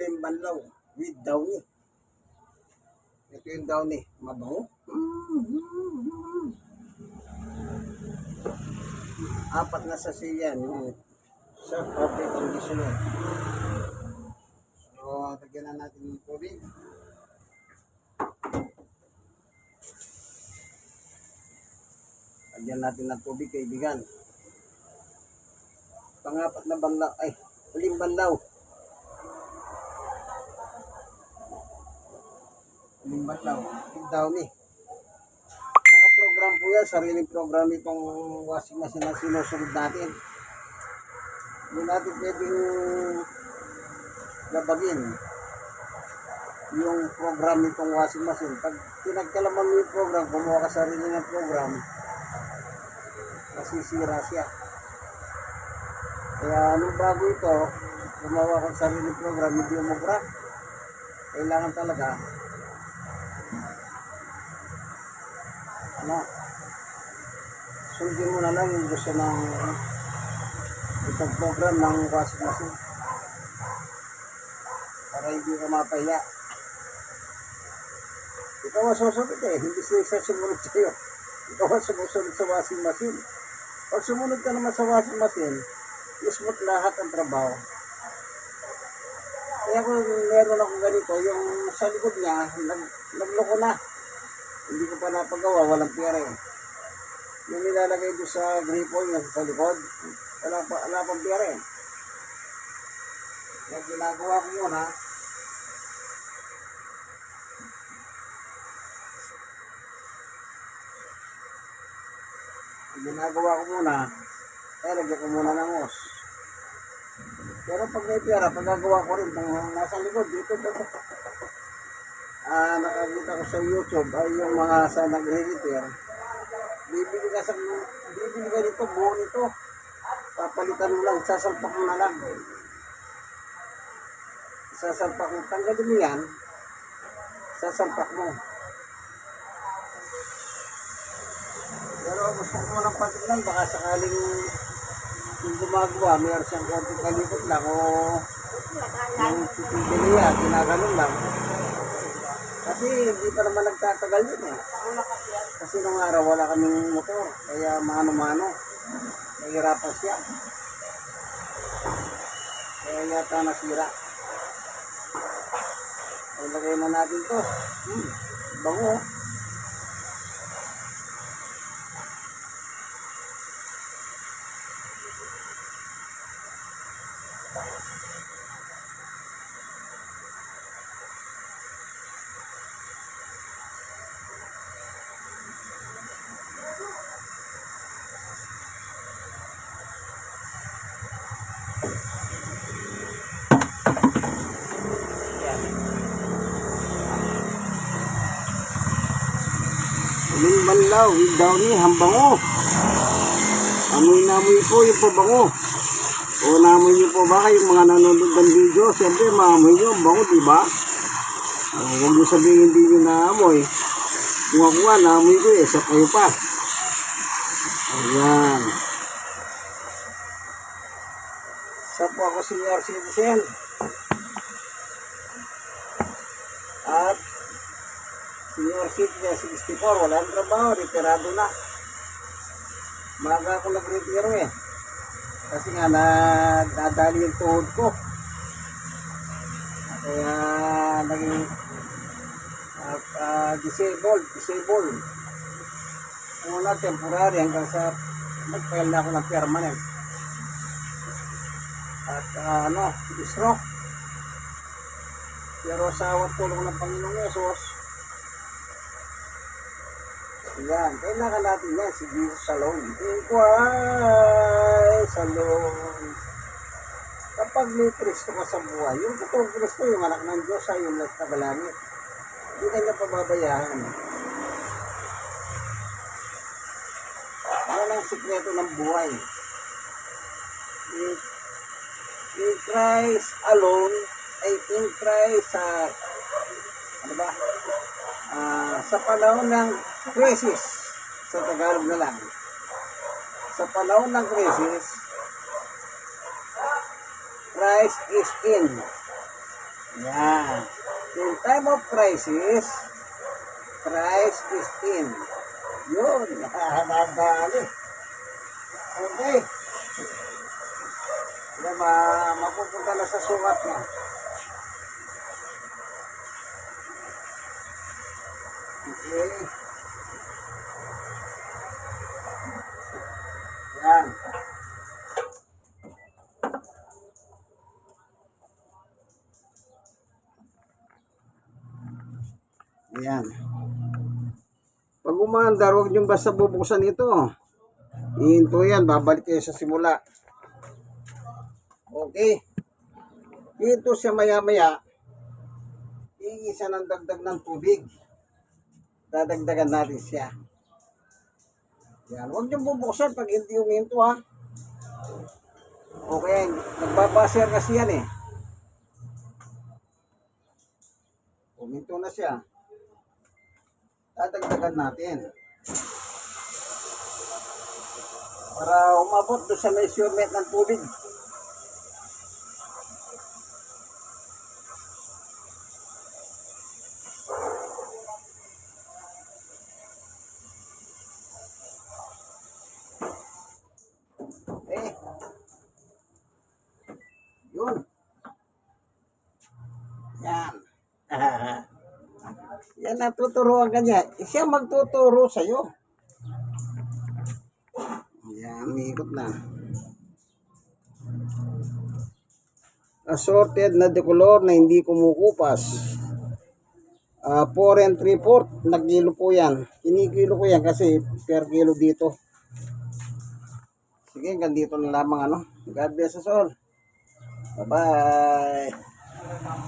uling banlaw with downy. Ito yung downy. Mabango. Apat na sasiyan. Yung sa perfect conditioner. So, tagyan na natin yung tubig. Tagyan natin ng tubig, kaibigan. Pangapat na banlaw. Ay, uling banlaw. Uling banlaw. With downy. Naka-program po yan. Sariling program itong washing machine na sinusunod natin. Hindi natin pwedeng labagin yung program nitong washing machine. Pag pinagkalaman mo yung program, kumuha ka sarili ng program, masisira siya. Kaya nung bago ito, gumawa ka sarili program, hindi umubra. Kailangan talaga sundin mo na lang yung gusto ng itong program ng washing machine para hindi ka mapahiya. Ikaw ang susunod hindi siya sumunod sa'yo. Ikaw ang sumusunod sa washing machine. Pag sumunod ka naman sa washing machine, smooth lahat ang trabaho. Kaya kung meron ako ganito, yung sa likod niya, nagloko na. Hindi ko pa napagawa, walang pera Yung nilalagay doon sa gripo niya sa likod, wala pang pera Yung ginagawa ko muna, lagyan ko muna ng os. Pero pag may pera, pagagawa ko rin kung nasa likod, dito. Nakakita ko sa YouTube ay yung mga sa nagre-repair. Bibili ka nito, buo nito. Papalitan mo lang, sasalpak mo na lang. Sasalpak mo, tanggalin mo yan. Sasalpak mo. Pero gusto ko ng patignan, baka sakaling yung gumagawa, mayroon siyang konting kalikot lang o yung titigil niya, ginaganon lang. Kasi hindi pa naman nagtatagal yun Kasi nung araw wala kaming motor, kaya mano-mano, nahihirapan siya. Kaya yata nasira. Ilagay na natin to. Bango. Uling banlaw with downy, hambango. Amoy na amoy po yung pabango. O naamoy nyo po ba kayong mga nanonood ng video? Siyempre maamoy nyo, ang bango, diba? Huwag nyo sabihin hindi nyo naamoy. Kung ako nga, naamoy ko sa kayo pa. Ayan. Isa po ako senior citizen. At senior citizen 64, walang trabaho, retirado na. Maga ako nag-retiro Kasi nga nadali yung tuhod ko. Kaya naging disabled. Una temporary hanggang sa nag-file na ako ng permanent. At stroke. Pero sa awat tulong ng Panginoong Yesus, yan, kailangan natin yan, si Jesus alone. Inquire alone. Kapag may Kristo ka sa buhay, yung totoong Kristo, yung anak ng Diyos ay yung nagtagalangit. Hindi ka niya pababayaan. Yan ang sikreto ng buhay. In Christ alone, ay in Christ sa panahon ng crisis, sa Tagalog na lang, sa panahon ng crisis, Christ is in. Yan. In time of crisis, Christ is in. Yun. Nakakadali. Okay. Yan, mapupunta na sa sukat niya. Okay. Yan. Ayan. Pag umaandar, huwag niyong basta bubuksan ito. Ihinto yan, babalik kayo sa simula. Okay. Dito siya maya-maya, iisa ng dagdag ng tubig. Dadagdagan natin siya. Yan. Huwag niyong bubuksan pag hindi uminto ha. Okay. Nagbabaser kasi yan eh. Uminto na siya. Dadagdagan natin. Para umabot doon sa measurement ng tubig. Okay. Yun. Yan. Yan ang tuturuan ka niya. Siya magtuturo sa'yo. Yan, umiikot na. Assorted na decolor na hindi kumukupas. 4 and 3/4 na kilo po yan. Kinikilo ko yan kasi per kilo dito. Sige, hanggang dito na lamang ano. God bless us all. Bye-bye.